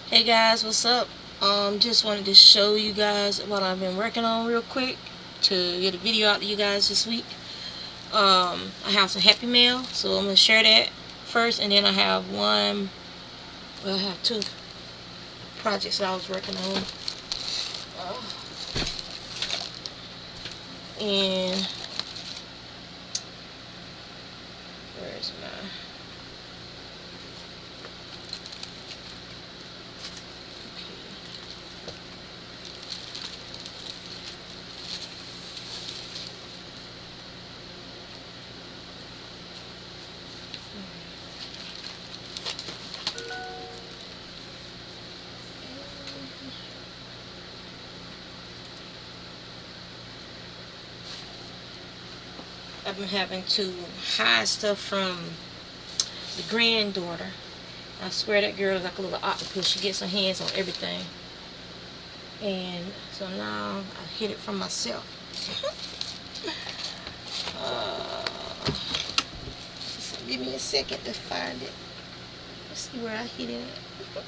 Hey guys, what's up? Just wanted to show you guys what I've been working on real quick to get a video out to you guys this week. I have some Happy Mail, so I'm gonna share that first, and then I have I have two projects that I was working on. Uh, and where's my? I've been having to hide stuff from the granddaughter. I swear that girl is like a little octopus. She gets her hands on everything. And so now I hid it from myself. So give me a second to find it. Let's see where I hid it at.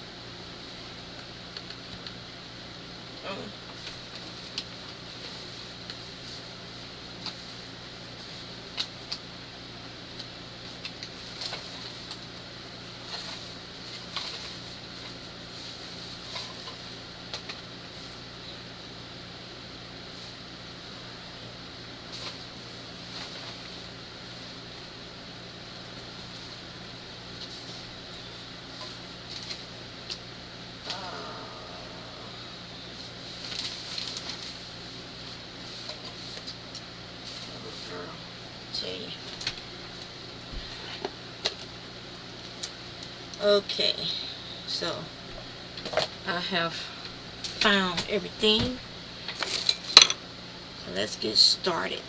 Okay, so I have found everything. So let's get started.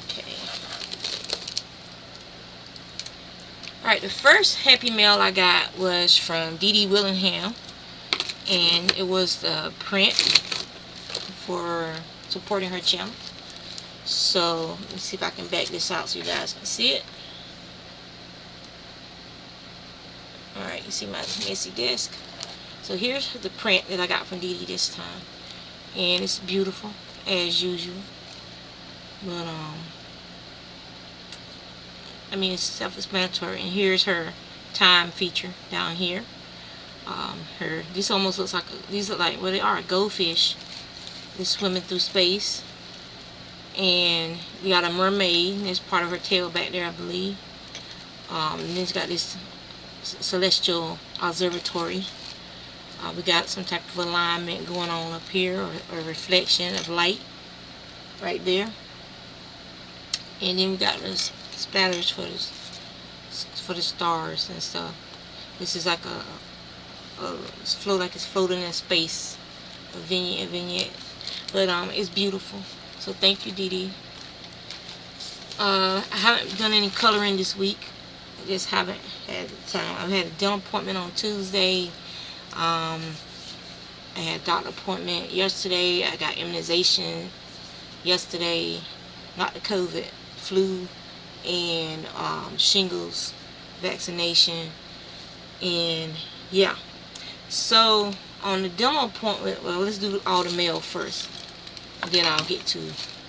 Okay. Alright, the first Happy Mail I got was from Dee Dee Willingham, and it was the print for supporting her channel. So let me see if I can back this out so you guys can see it. Alright, you see my messy desk. So here's the print that I got from Dee Dee this time. And it's beautiful, as usual. But, I mean, it's self-explanatory. And here's her time feature down here. This almost looks like, these look like, well, they are a goldfish. They're swimming through space. And we got a mermaid. There's part of her tail back there, I believe. And then it's got this celestial observatory. We got some type of alignment going on up here, or reflection of light right there. And then we got the splatters for the stars and stuff. This is like it's floating in space, a vignette. But it's beautiful. So thank you, Dee Dee. I haven't done any coloring this week. I just haven't had time. I've had a dental appointment on Tuesday. I had a doctor appointment yesterday. I got immunization yesterday. Not the COVID, flu, and shingles vaccination. And yeah. So on the dental appointment, well, let's do all the mail first. Then I'll get to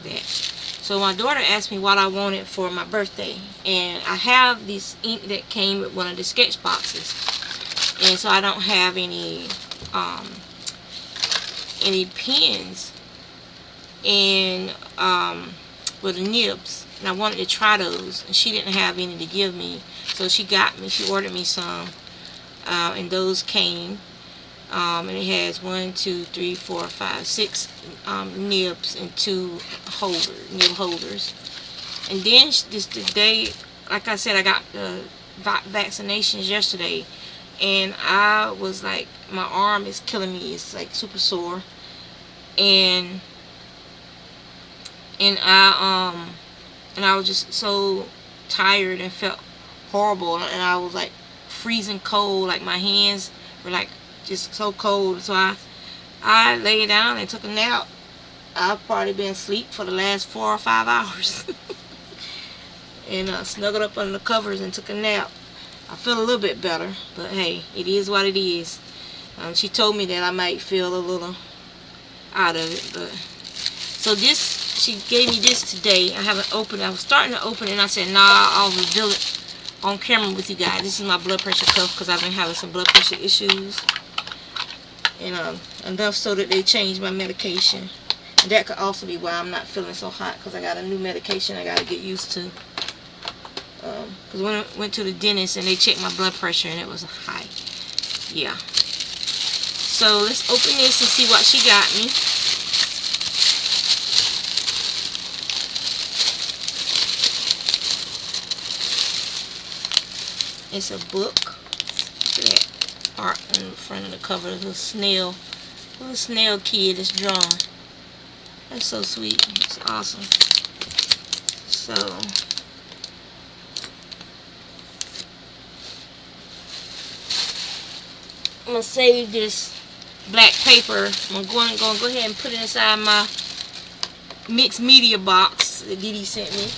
that. So my daughter asked me what I wanted for my birthday, and I have this ink that came with one of the sketch boxes, and so I don't have any pens and with nibs, and I wanted to try those, and she didn't have any to give me, so she ordered me some, and those came. And it has 1, 2, 3, 4, 5, 6 nibs and 2 nib holders. And then just today, like I said, I got the vaccinations yesterday, and I was like, my arm is killing me. It's like super sore, and I was just so tired and felt horrible, and I was like freezing cold. Like my hands were like just so cold. So I lay down and took a nap. I've probably been asleep for the last 4 or 5 hours. And snuggled up under the covers and took a nap. I feel a little bit better, but hey, it is what it is. She told me that I might feel a little out of it, but so this, she gave me this today. I haven't opened it. I was starting to open it, and I said, nah, I'll reveal it on camera with you guys. This is my blood pressure cuff because I've been having some blood pressure issues, and enough so that they changed my medication. And that could also be why I'm not feeling so hot, because I got a new medication I got to get used to. Because when I went to the dentist and they checked my blood pressure and it was high. Yeah. So let's open this and see what she got me. It's a book. Look at that art in the front of the cover. There's a little snail kid that's drawn. That's so sweet. It's awesome. So I'm gonna save this black paper. I'm gonna go ahead and put it inside my mixed media box that Dee Dee sent me.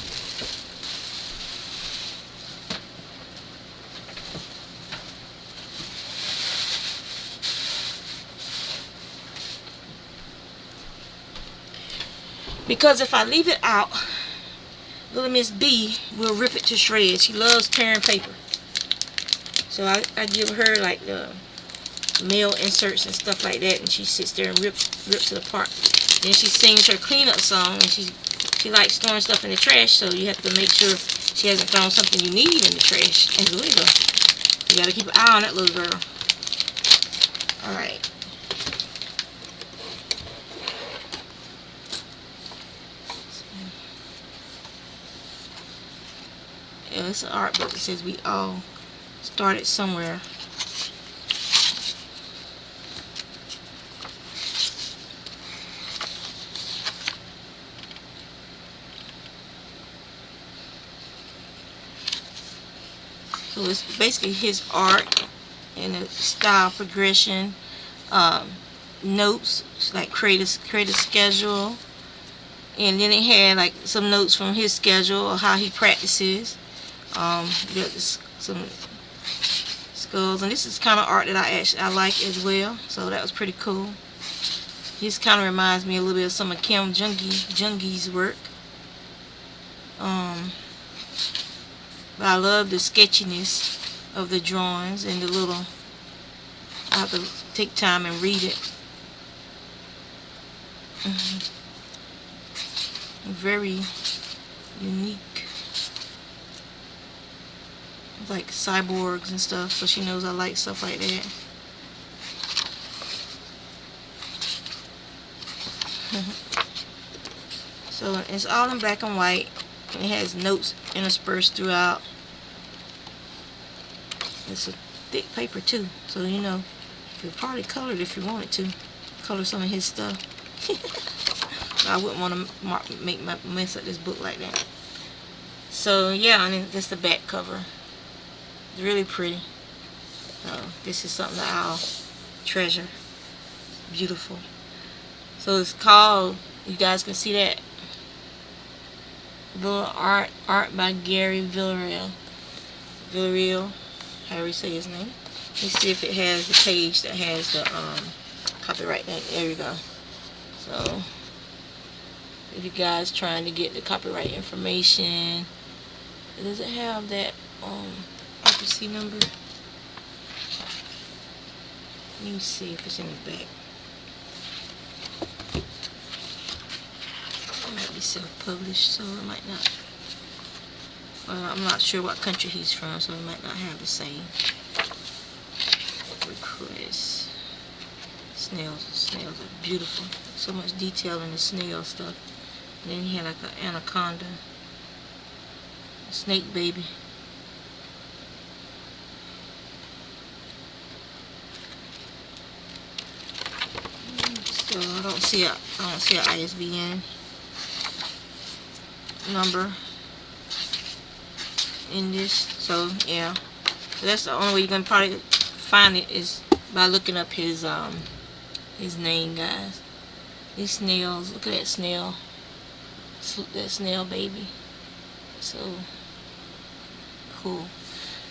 Because if I leave it out, little Miss B will rip it to shreds. She loves tearing paper. So I give her like the mail inserts and stuff like that, and she sits there and rips it apart. Then she sings her cleanup song, and she likes throwing stuff in the trash, so you have to make sure she hasn't thrown something you need in the trash as well. You gotta keep an eye on that little girl. Alright. Yeah, it's an art book that says we all started somewhere. So it's basically his art and the style progression, notes, like create a schedule, and then it had like some notes from his schedule or how he practices. Some skulls, and this is kind of art that I like as well, so that was pretty cool. This kind of reminds me a little bit of some of Kim Jungi's work. But I love the sketchiness of the drawings and the little, I have to take time and read it. Very unique. Like cyborgs and stuff, so she knows I like stuff like that. So it's all in black and white. It has notes interspersed throughout. It's a thick paper too, so you know you could probably color it if you wanted to. Color some of his stuff. I wouldn't want to mess up this book like that. So yeah, and that's the back cover. It's really pretty. This is something that I'll treasure. Beautiful. So it's called, you guys can see that, little art by Gary Villarreal, however you say his name. Let's see if it has the page that has the copyright thing. There we go. So if you guys trying to get the copyright information, does it have that RPC number? Let me see if it's in the back. It might be self-published, so it might not. Well, I'm not sure what country he's from, so it might not have the same. Request. Snails are beautiful. So much detail in the snail stuff. And then he had like an anaconda, a snake baby. So I don't see a ISBN number in this. So yeah, so that's the only way you're gonna probably find it is by looking up his name, guys. These snails, look at that snail, that snail baby. So cool.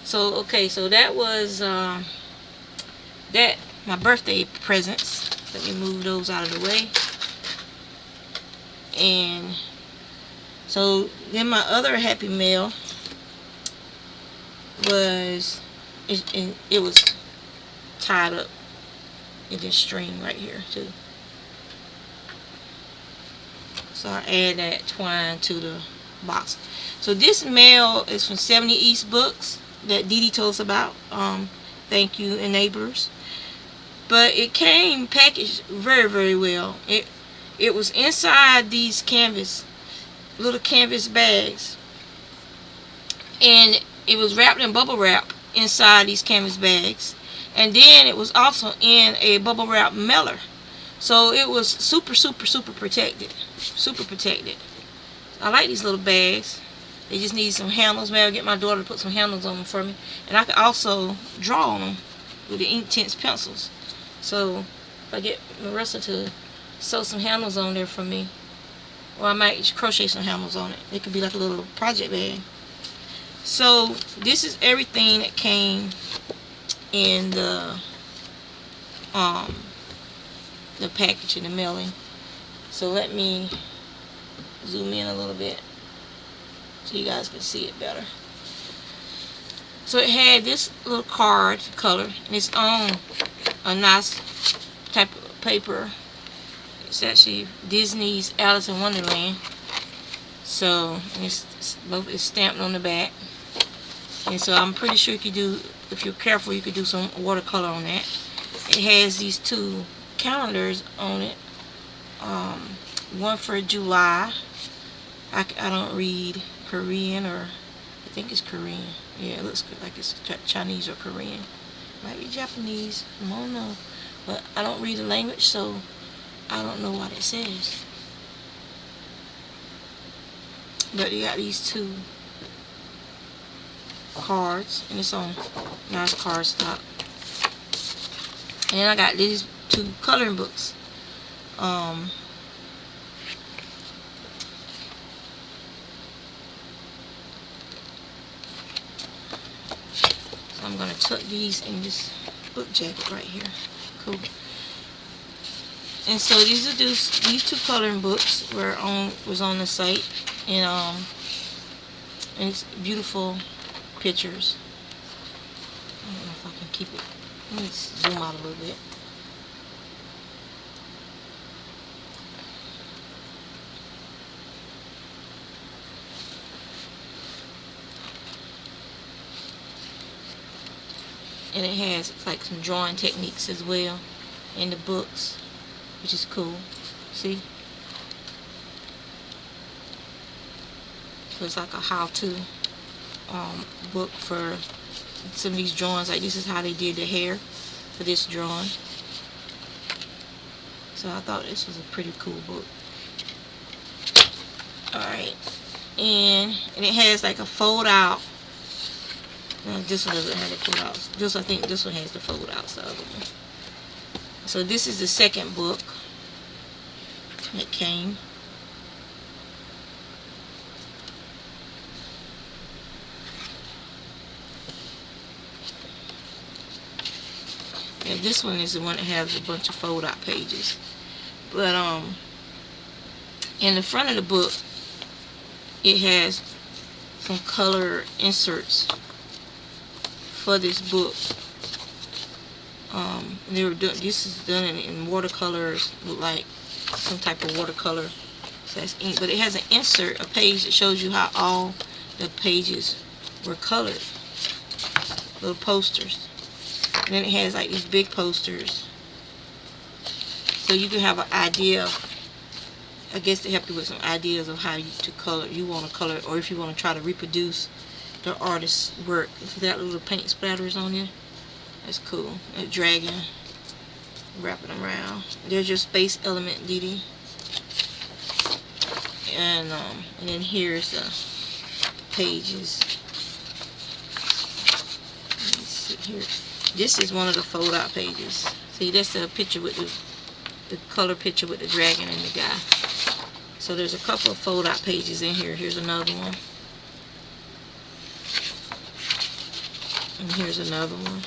So okay, so that was that my birthday presents. Let me move those out of the way. And so then my other Happy Mail was it was tied up in this string right here too. So I add that twine to the box. So this mail is from 70 East Books that Dee Dee told us about. Thank you, enablers. But it came packaged very, very well. It was inside these little canvas bags, and it was wrapped in bubble wrap inside these canvas bags, and then it was also in a bubble wrap mailer. So it was super, super, super protected. Super protected. I like these little bags. They just need some handles. Maybe I'll get my daughter to put some handles on them for me. And I can also draw on them with the Inktense pencils. So if I get Marissa to sew some handles on there for me, or I might crochet some handles on it. It could be like a little project bag. So this is everything that came in the package in the mailing. So let me zoom in a little bit so you guys can see it better. So it had this little card color, and it's on a nice type of paper. It's actually Disney's Alice in Wonderland. So it's stamped on the back, and so I'm pretty sure you could do, if you're careful, you could do some watercolor on that. It has these two calendars on it. One for July. I don't read Korean, or I think it's Korean. Yeah, it looks like it's Chinese or Korean. Might be Japanese. I don't know. But I don't read the language, so I don't know what it says. But you got these two cards, and it's on nice cardstock. And then I got these two coloring books. I'm going to tuck these in this book jacket right here. Cool. And so these two coloring books was on the site, and it's beautiful pictures. I don't know if I can keep it. Let me zoom out a little bit. And it has like some drawing techniques as well in the books, which is cool. See? So it's like a how-to book for some of these drawings. Like this is how they did the hair for this drawing. So I thought this was a pretty cool book. Alright. And it has like a fold out. No, this one doesn't have the fold outs. I think this one has the fold outs. The other one. So this is the second book that came. And this one is the one that has a bunch of fold out pages. But in the front of the book, it has some color inserts for this book. This is done in watercolors, look like some type of watercolor. So that's ink, but it has an insert, a page that shows you how all the pages were colored. Little posters. And then it has like these big posters, so you can have an idea. I guess to help you with some ideas of how you want to color, or if you want to try to reproduce the artist's work. So that little paint splatters on there. That's cool. That dragon wrapping around. There's your space element, Dee Dee. And then here's the pages. Let me see here. This is one of the fold out pages. See, that's the picture with the color picture with the dragon and the guy. So there's a couple of fold out pages in here. Here's another one. And here's another one.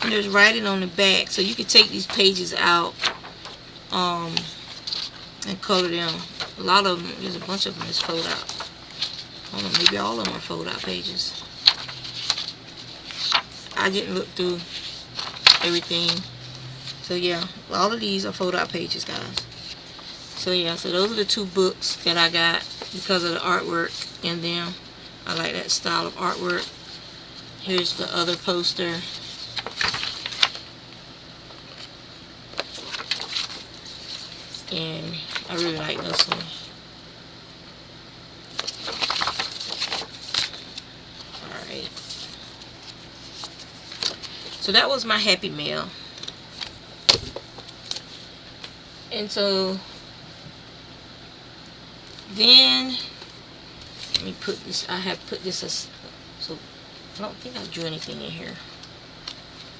And there's writing on the back, so you can take these pages out and color them. A lot of them, there's a bunch of them that's fold out. I don't know, maybe all of them are fold out pages. I didn't look through everything. So yeah, all of these are fold out pages, guys. So yeah, so those are the two books that I got because of the artwork in them. I like that style of artwork. Here's the other poster. And I really like this one. Alright. So that was my Happy Mail. And so then let me put this, I have put this as, so I don't think I drew anything in here.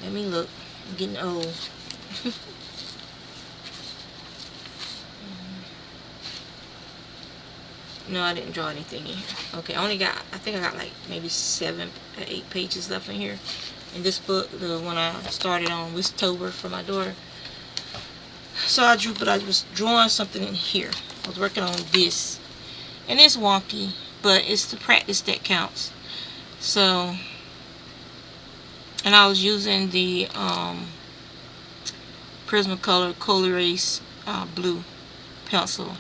Let me look. I'm getting old. No, I didn't draw anything in here. Okay, I think I got like maybe 7 or 8 pages left in here. In this book, the one I started on Wistober for my daughter. So I drew, but I was drawing something in here. I was working on this. And it's wonky, but it's the practice that counts. So, and I was using the Prismacolor Color-Erase blue pencil.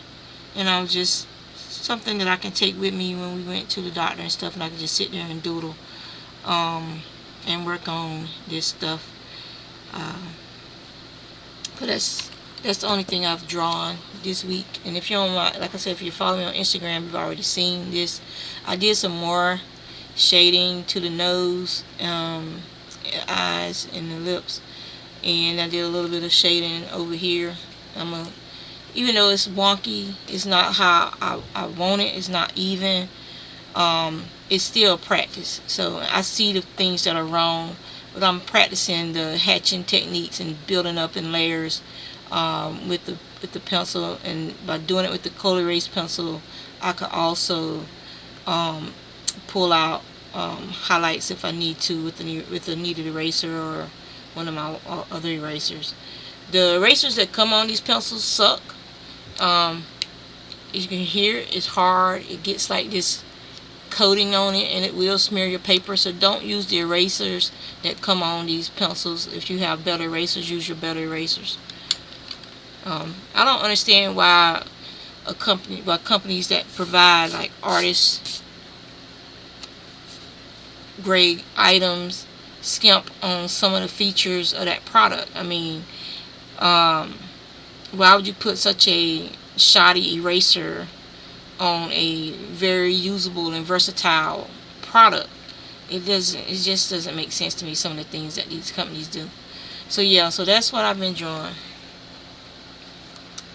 And I was just something that I can take with me when we went to the doctor and stuff, and I can just sit there and doodle and work on this stuff. But that's the only thing I've drawn this week. And if you're on my, like I said, if you follow me on Instagram, you've already seen this. I did some more shading to the nose, eyes, and the lips, and I did a little bit of shading over here. Even though it's wonky, it's not how I want it, it's not even, it's still practice. So I see the things that are wrong, but I'm practicing the hatching techniques and building up in layers with the pencil. And by doing it with the Color-Erase pencil, I could also pull out highlights if I need to with the kneaded eraser or one of my other erasers. The erasers that come on these pencils suck. You can hear it's hard. It gets like this coating on it, and it will smear your paper. So don't use the erasers that come on these pencils. If you have better erasers, use your better erasers. I don't understand why companies that provide like artist grade items skimp on some of the features of that product. I mean, why would you put such a shoddy eraser on a very usable and versatile product? It just doesn't make sense to me, some of the things that these companies do. So yeah, so that's what I've been drawing.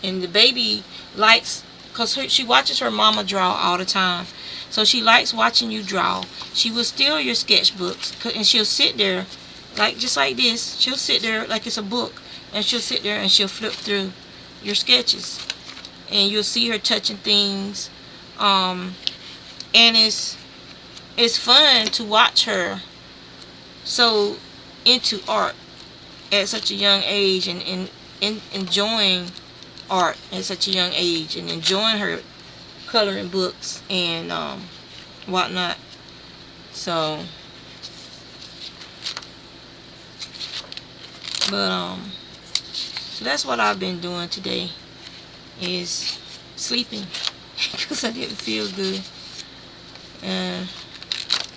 And the baby likes, because she watches her mama draw all the time, so she likes watching you draw. She will steal your sketchbooks, and she'll sit there like just like this. She'll sit there like it's a book, and she'll sit there and she'll flip through your sketches, and you'll see her touching things, and it's fun to watch her so into art at such a young age, and enjoying art at such a young age, and enjoying her coloring books and whatnot. So but so that's what I've been doing today, is sleeping because I didn't feel good. And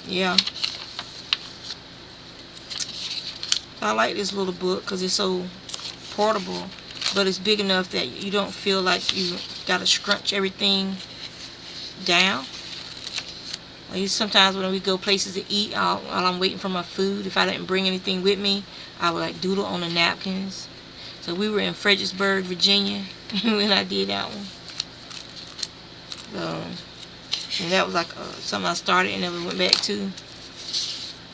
yeah, I like this little book because it's so portable, but it's big enough that you don't feel like you gotta scrunch everything down. Like sometimes when we go places to eat, while I'm waiting for my food, if I didn't bring anything with me, I would like doodle on the napkins. So we were in Fredericksburg, Virginia when I did that one. And that was like something I started and never went back to.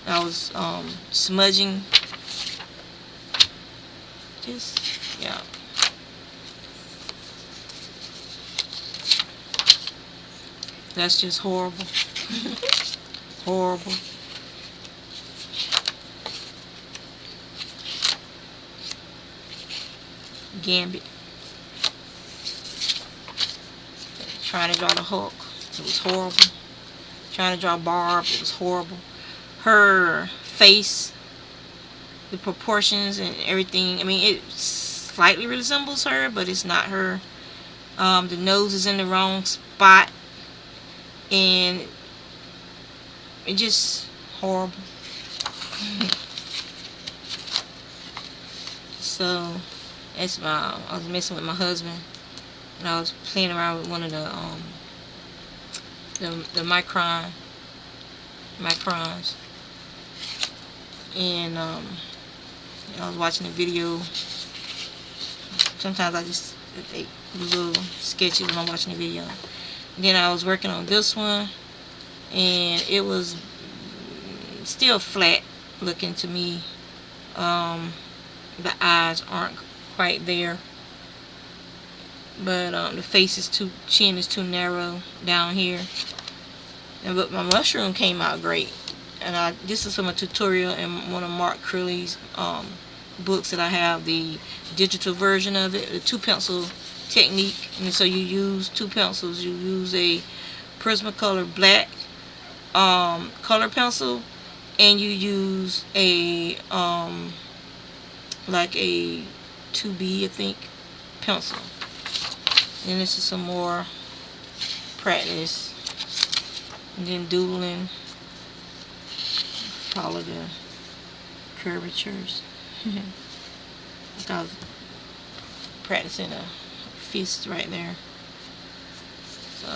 I was smudging. Just, yeah. That's just horrible. Horrible. Gambit. Trying to draw the Hulk. It was horrible. Trying to draw Barb. It was horrible. Her face, the proportions and everything. I mean, it slightly resembles her, but it's not her. The nose is in the wrong spot. And it just horrible. So that's I was messing with my husband, and I was playing around with one of the microns, and I was watching a video. Sometimes I just a little sketchy when I'm watching a video. And then I was working on this one, and it was still flat looking to me. The eyes aren't quite there, but the face is chin is too narrow down here. But my mushroom came out great, and this is from a tutorial in one of Mark Curley's books that I have, the digital version of it, the 2-pencil technique. And so you use 2 pencils. You use a Prismacolor black color pencil, and you use a like a 2B, I think, pencil. And this is some more practice. And then doodling. Follow the curvatures. Like I was practicing a fist right there. So,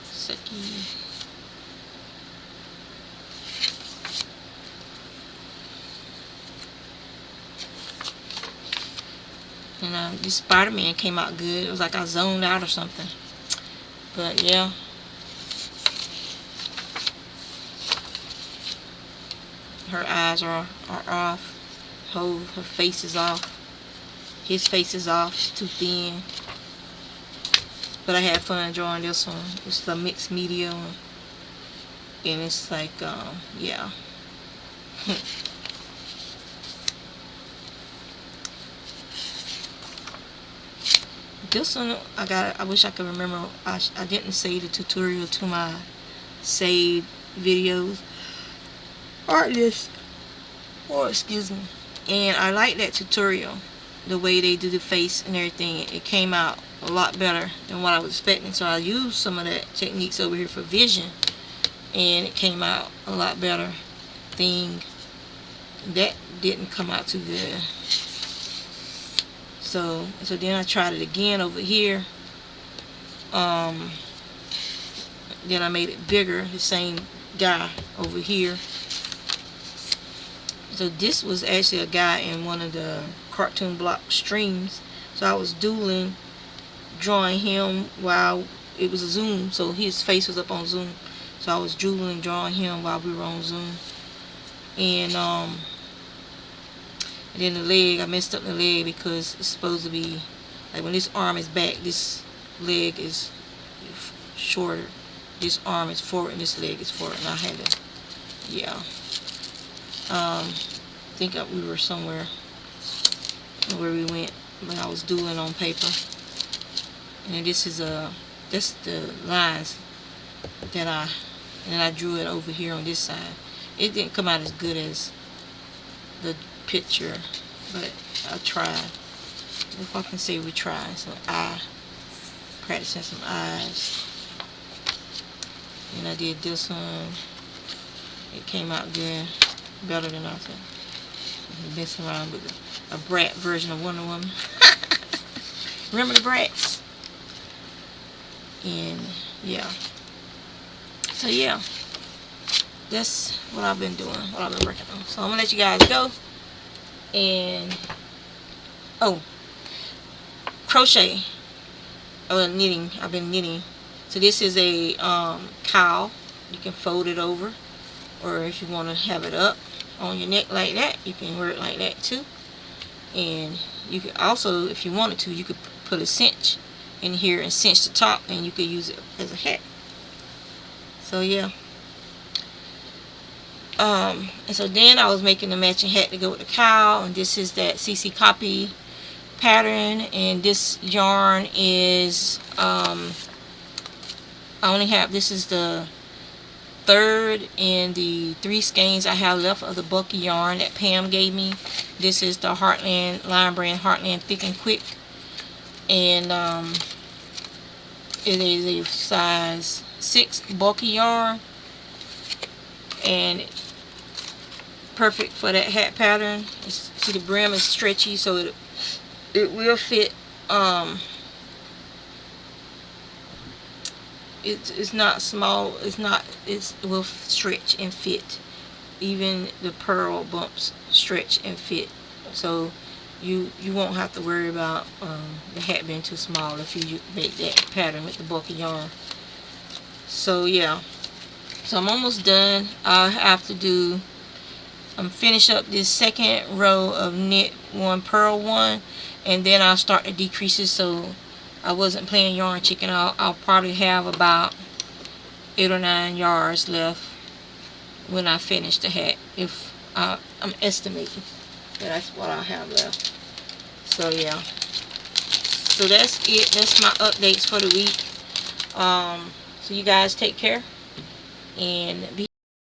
sucky. And this Spider-Man came out good. It was like I zoned out or something. But yeah. Her eyes are off. Her face is off. His face is off. It's too thin. But I had fun drawing this one. It's the mixed media one. And it's like, yeah. This one, I wish I could remember. I didn't save the tutorial to my saved videos. Artlist. Oh, excuse me. And I like that tutorial. The way they do the face and everything. It came out a lot better than what I was expecting. So I used some of that techniques over here for vision. And it came out a lot better. That didn't come out too good. So then I tried it again over here. Then I made it bigger, the same guy over here. So this was actually a guy in one of the cartoon block streams. So I was doodling, drawing him while it was a zoom. So his face was up on zoom. So I was doodling, drawing him while we were on zoom. And then the leg, I messed up the leg because it's supposed to be, like when this arm is back, this leg is shorter. This arm is forward and this leg is forward. And I had to, yeah. I think we were somewhere where we went, but I was doodling on paper. And this is that's the lines that I drew it over here on this side. It didn't come out as good as the picture, but I tried. If I can say we tried. So practicing some eyes. And I did this one. It came out good, better than I said. Messing around with a brat version of Wonder Woman. Remember the brats? And yeah. So yeah, that's what I've been doing, what I've been working on. So I'm gonna let you guys go. And crochet or knitting. I've been knitting. So this is a cowl. You can fold it over, or if you want to have it up on your neck like that, you can wear it like that too. And you could also, if you wanted to, you could put a cinch in here and cinch the top, and you could use it as a hat. So yeah. And so then I was making the matching hat to go with the cowl, and this is that CC copy pattern, and this yarn is I only have, this is the third in the 3 skeins I have left of the bulky yarn that Pam gave me. This is the Heartland Line Brand Heartland Thick and Quick, and it is a size 6 bulky yarn, and perfect for that hat pattern. See, the brim is stretchy, so it will fit. It's not small. It will stretch and fit. Even the pearl bumps stretch and fit. So you won't have to worry about the hat being too small if you make that pattern with the bulky yarn. So yeah. So I'm almost done. I have to do. Finish up this second row of knit 1, purl 1, and then I'll start the decreases. So I wasn't playing yarn chicken. I'll probably have about 8 or 9 yards left when I finish the hat. If I'm estimating that's what I'll have left. So yeah. So that's it. That's my updates for the week. So you guys take care and be